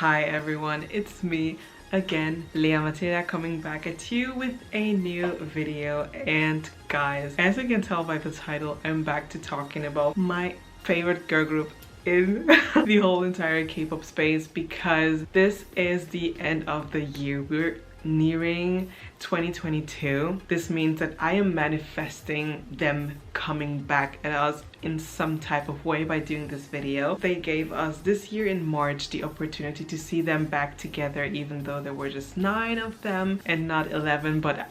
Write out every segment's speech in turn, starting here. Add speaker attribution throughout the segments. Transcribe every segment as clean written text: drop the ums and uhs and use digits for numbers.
Speaker 1: Hi everyone, it's me again, Lea Mathilda, coming back at you with a new video. And guys, as you can tell by the title, I'm back to talking about my favorite girl group in the whole entire K-pop space, because this is the end of the year. We're nearing 2022. This means that I am manifesting them coming back at us in some type of way by doing this video. They gave us this year in March the opportunity to see them back together, even though there were just 9 of them and not 11, but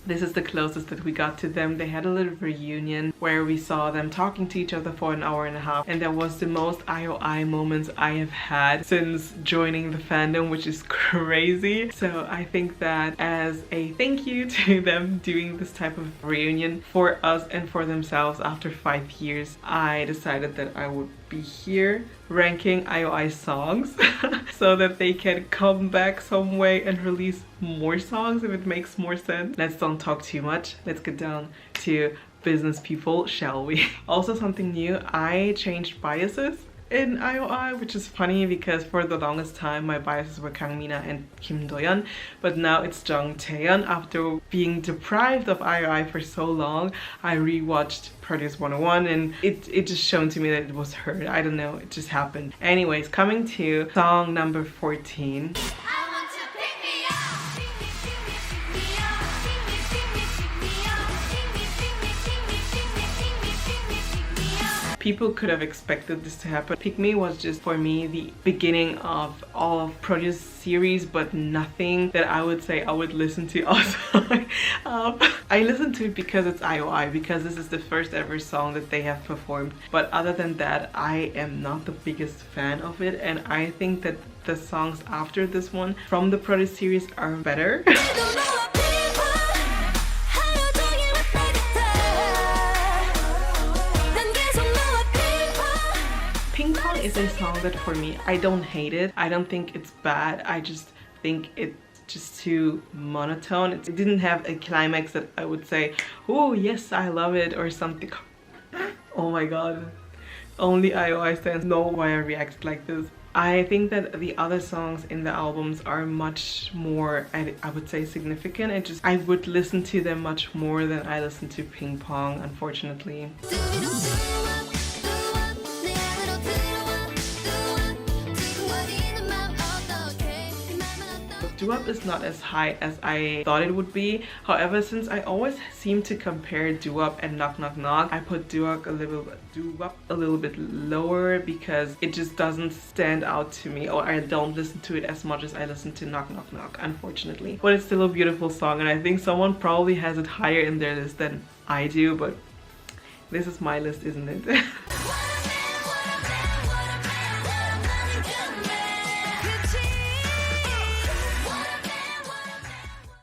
Speaker 1: this is the closest that we got to them. They had a little reunion where we saw them talking to each other for an hour and a half, and that was the most IOI moments I have had since joining the fandom, which is crazy. So I think that as a thank you to them doing this type of reunion for us and for themselves after 5 years, I decided that I would be here ranking IOI songs so that they can come back some way and release more songs if it makes more sense. Let's don't talk too much. Let's get down to business, people, shall we? Also, something new, I changed biases in IOI, which is funny because for the longest time my biases were Kangmina and Kim Do-yeon, but now it's Jung Taeyeon. After being deprived of IOI for so long, I rewatched Produce 101 and it just shown to me that it was her. I don't know, it just happened. Anyways, coming to song number 14. People could have expected this to happen. Pikmi was just, for me, the beginning of all of Produce series, but nothing that I would say I would listen to also. I listened to it because it's IOI, because this is the first ever song that they have performed. But other than that, I am not the biggest fan of it, and I think that the songs after this one from the Produce series are better. Pong is a song that for me, I don't hate it. I don't think it's bad. I just think it's just too monotone. It didn't have a climax that I would say, oh yes, I love it, or something. Oh my god. Only IOI fans know why I react like this. I think that the other songs in the albums are much more, I would say, significant. I would listen to them much more than I listen to Ping Pong, unfortunately. Doo-wop is not as high as I thought it would be. However, since I always seem to compare Doo-wop and Knock Knock Knock, I put Doo-wop a little bit lower because it just doesn't stand out to me, or I don't listen to it as much as I listen to Knock Knock Knock, unfortunately. But it's still a beautiful song, and I think someone probably has it higher in their list than I do, but this is my list, isn't it?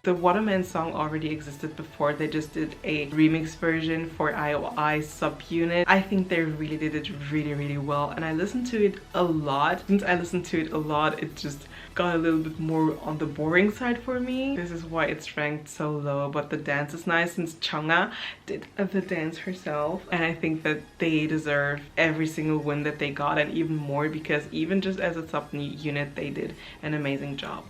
Speaker 1: The Watermen song already existed before. They just did a remix version for IOI subunit. I think they really did it really well, and I listened to it a lot. Since I listened to it a lot, it just got a little bit more on the boring side for me. This is why it's ranked so low, but the dance is nice since Chungha did the dance herself, and I think that they deserve every single win that they got, and even more, because even just as a subunit they did an amazing job.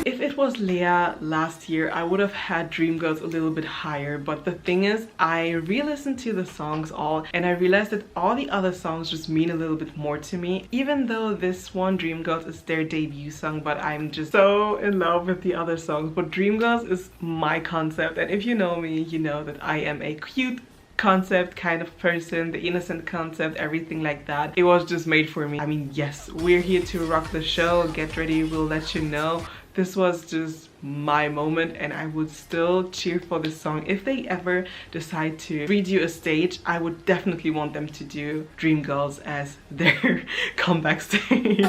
Speaker 1: If it was Lea last year, I would have had Dreamgirls a little bit higher, but the thing is, I re-listened to the songs all, and I realized that all the other songs just mean a little bit more to me, even though this one, Dreamgirls, is their debut song, but I'm just so in love with the other songs. But Dreamgirls is my concept, and if you know me, you know that I am a cute concept kind of person, the innocent concept, everything like that. It was just made for me. I mean, yes, we're here to rock the show. Get ready, we'll let you know. This was just my moment, and I would still cheer for this song. If they ever decide to redo a stage, I would definitely want them to do Dreamgirls as their comeback stage.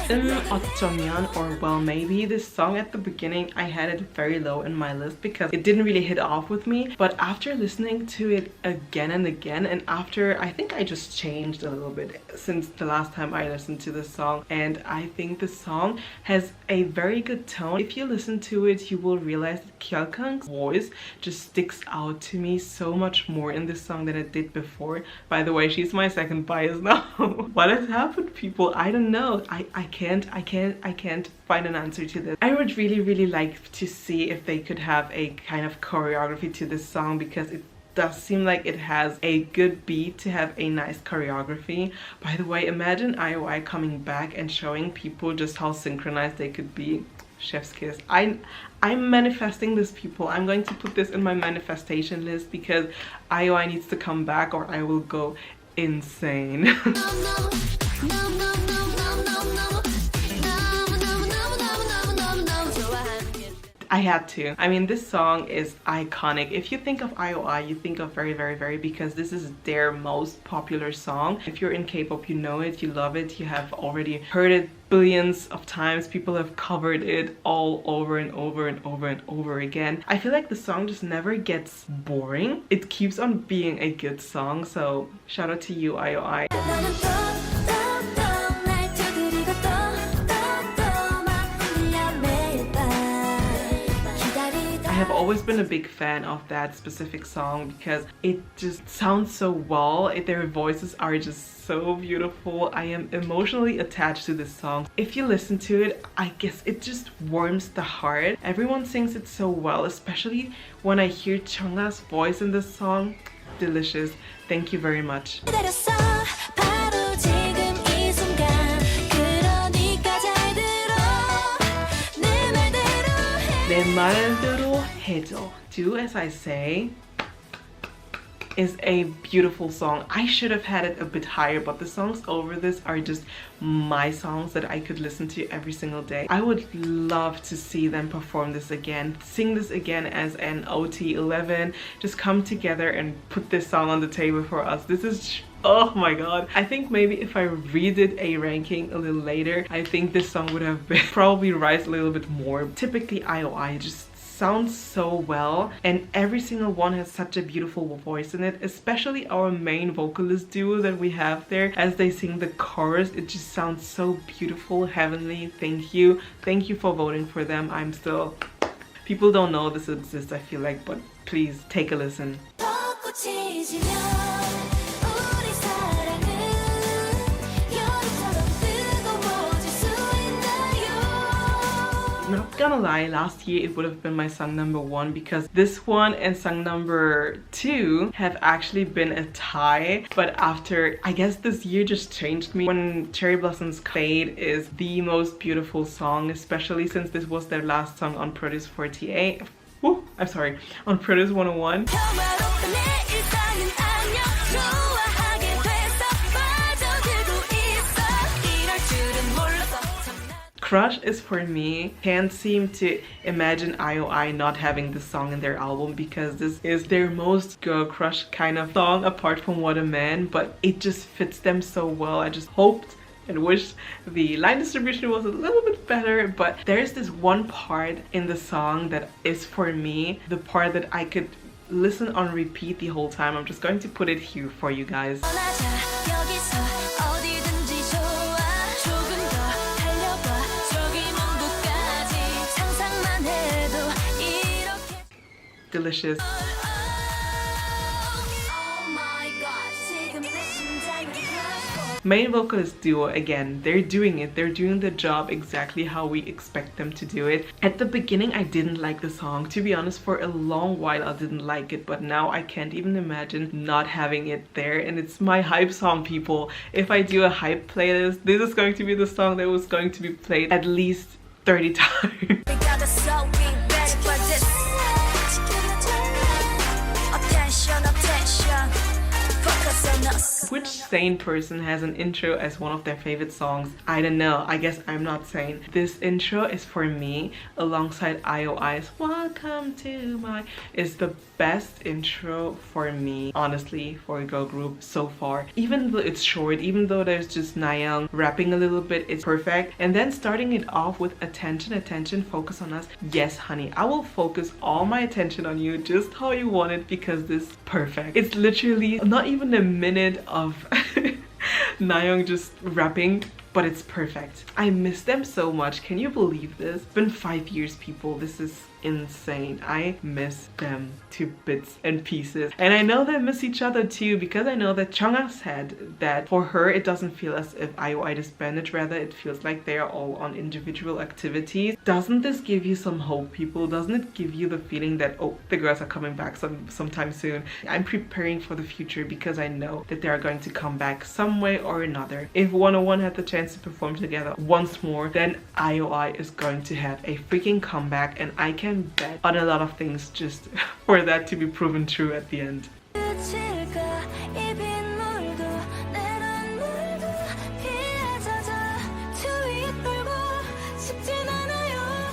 Speaker 1: 어쩌면, or well maybe. This song at the beginning I had it very low in my list because it didn't really hit off with me, but after listening to it again and again, and after I think I just changed a little bit since the last time I listened to this song, and I think the song has a very good tone. If you listen to it, you will realize that Kyulkang's voice just sticks out to me so much more in this song than it did before. By the way, she's my second bias now. What has happened, people? I don't know. I can't find an answer to this. I would really like to see if they could have a kind of choreography to this song, because it does seem like it has a good beat to have a nice choreography. By the way, imagine IOI coming back and showing people just how synchronized they could be. Chef's kiss. I'm manifesting this, people. I'm going to put this in my manifestation list because IOI needs to come back or I will go insane. I had to. I mean, this song is iconic. If you think of IOI, you think of very because this is their most popular song. If you're in K-pop, you know it, you love it, you have already heard it billions of times. People have covered it all over and over again. I feel like the song just never gets boring. It keeps on being a good song, so shout out to you, IOI. I have always been a big fan of that specific song because it just sounds so well. Their voices are just so beautiful. I am emotionally attached to this song. If you listen to it, I guess it just warms the heart. Everyone sings it so well, especially when I hear Chungha's voice in this song. Delicious. Thank you very much. 내 말대로 해줘. Do as I say is a beautiful song. I should have had it a bit higher, but the songs over this are just my songs that I could listen to every single day. I would love to see them perform this again, sing this again as an OT11, just come together and put this song on the table for us. This is, oh my god. I think maybe if I redid a ranking a little later, I think this song would have been probably rise a little bit more. Typically IOI just sounds so well, and every single one has such a beautiful voice in it, especially our main vocalist duo that we have there as they sing the chorus. It just sounds so beautiful, heavenly. Thank you for voting for them. I'm still, people don't know this exists, I feel like, but please take a listen. Not gonna lie, last year it would have been my song number 1 because this one and song number 2 have actually been a tie, but after, I guess this year just changed me. When Cherry Blossoms Fade is the most beautiful song, especially since this was their last song on Produce 48. Woo, I'm sorry, on Produce 101. Crush is for me. Can't seem to imagine IOI not having this song in their album because this is their most girl crush kind of song apart from Watermen, but it just fits them so well. I just hoped and wished the line distribution was a little bit better, but there's this one part in the song that is for me the part that I could listen on repeat the whole time. I'm just going to put it here for you guys. Delicious. Main vocalist duo, again, they're doing it. They're doing the job exactly how we expect them to do it. At the beginning, I didn't like the song. To be honest, for a long while, I didn't like it, but now I can't even imagine not having it there. And it's my hype song, people. If I do a hype playlist, this is going to be the song that was going to be played at least 30 times. Which sane person has an intro as one of their favorite songs? I don't know. I guess I'm not sane. This intro is for me alongside IOI's Welcome to My is the best intro for me, honestly, for a girl group so far. Even though it's short, even though there's just Nayoung rapping a little bit, it's perfect. And then starting it off with attention, attention, focus on us. Yes, honey, I will focus all my attention on you just how you want it because this is perfect. It's literally not even a minute of Nayoung just rapping, but it's perfect. I miss them so much. Can you believe this? It's been 5 years, people. This is insane. I miss them to bits and pieces. And I know they miss each other too, because I know that Chungha said that for her it doesn't feel as if IOI disbanded, rather it feels like they are all on individual activities. Doesn't this give you some hope, people? Doesn't it give you the feeling that, oh, the girls are coming back sometime soon? I'm preparing for the future because I know that they are going to come back some way or another. If 101 had the chance to perform together once more, then IOI is going to have a freaking comeback, and I can bet on a lot of things just for that to be proven true at the end.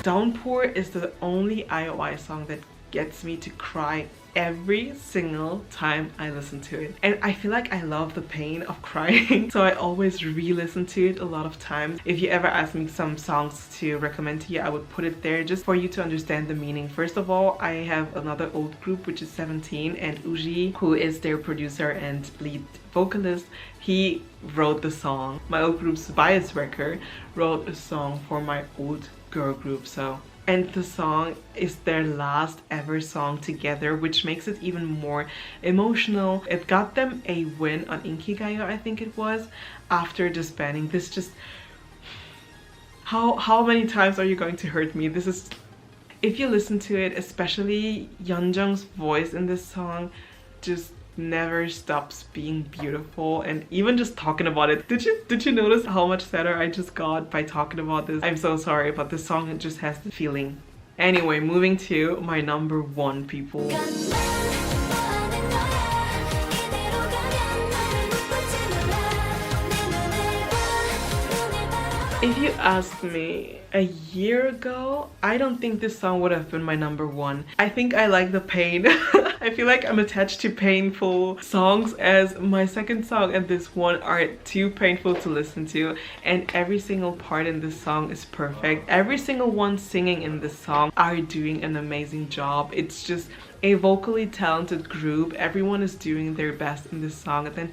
Speaker 1: Downpour is the only IOI song that gets me to cry every single time I listen to it. And I feel like I love the pain of crying, so I always re-listen to it a lot of times. If you ever ask me some songs to recommend to you, I would put it there just for you to understand the meaning. First of all, I have another old group, which is 17, and Uji, who is their producer and lead vocalist, he wrote the song. My old group's bias wrecker wrote a song for my old girl group, so. And the song is their last ever song together, which makes it even more emotional. It got them a win on Inkigayo, I think it was, after disbanding. This just... How many times are you going to hurt me? This is... If you listen to it, especially Yeonjung's voice in this song, just never stops being beautiful. And even just talking about it, did you notice how much sadder I just got by talking about this? I'm so sorry, but this song, it just has the feeling. Anyway, moving to my number one, people. If you asked me a year ago, I don't think this song would have been my number one. I think I like the pain. I feel like I'm attached to painful songs as my second song and this one are too painful to listen to, and every single part in this song is perfect. Every single one singing in this song are doing an amazing job. It's just a vocally talented group. Everyone is doing their best in this song. And then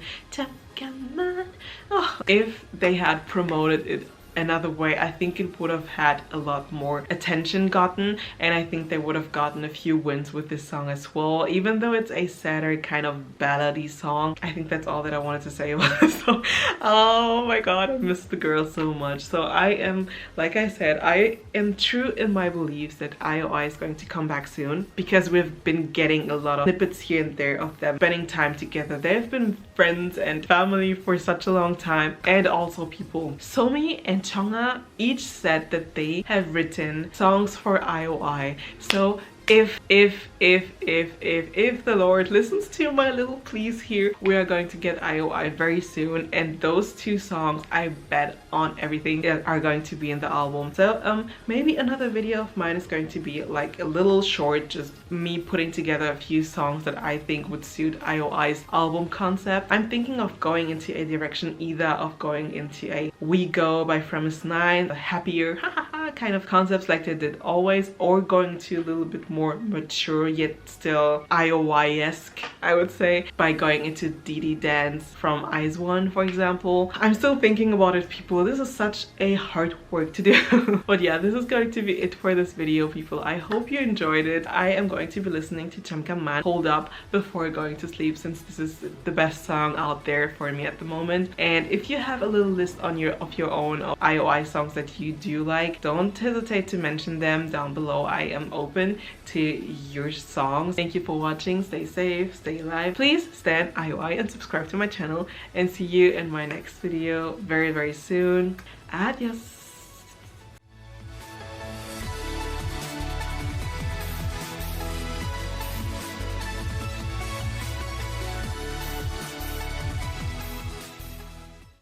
Speaker 1: if they had promoted it another way, I think it would have had a lot more attention gotten, and I think they would have gotten a few wins with this song as well. Even though it's a sadder kind of ballady song, I think that's all that I wanted to say about this song. Oh my god, I miss the girls so much. So I am, like I said, I am true in my beliefs that IOI is going to come back soon, because we've been getting a lot of snippets here and there of them spending time together. They've been friends and family for such a long time. And also, people, Somi and Chungha each said that they have written songs for IOI. So if the Lord listens to my little pleas here, we are going to get IOI very soon, and those two songs, I bet on everything, that are going to be in the album. So maybe another video of mine is going to be like a little short, just me putting together a few songs that I think would suit IOI's album concept. I'm thinking of going into a direction either of going into a We Go by Fremis 9, a happier kind of concepts like they did always, or going to a little bit more mature yet still IOI-esque, I would say, by going into DD Dance from IZ*ONE, for example. I'm still thinking about it, people. This is such a hard work to do. But yeah, this is going to be it for this video, people. I hope you enjoyed it. I am going to be listening to 잠깐만 Hold Up before going to sleep, since this is the best song out there for me at the moment. And if you have a little list on your own IOI songs that you do like, don't hesitate to mention them down below. I am open to your songs. Thank you for watching. Stay safe, stay alive. Please stand IOI and subscribe to my channel, and see you in my next video very soon. Adios.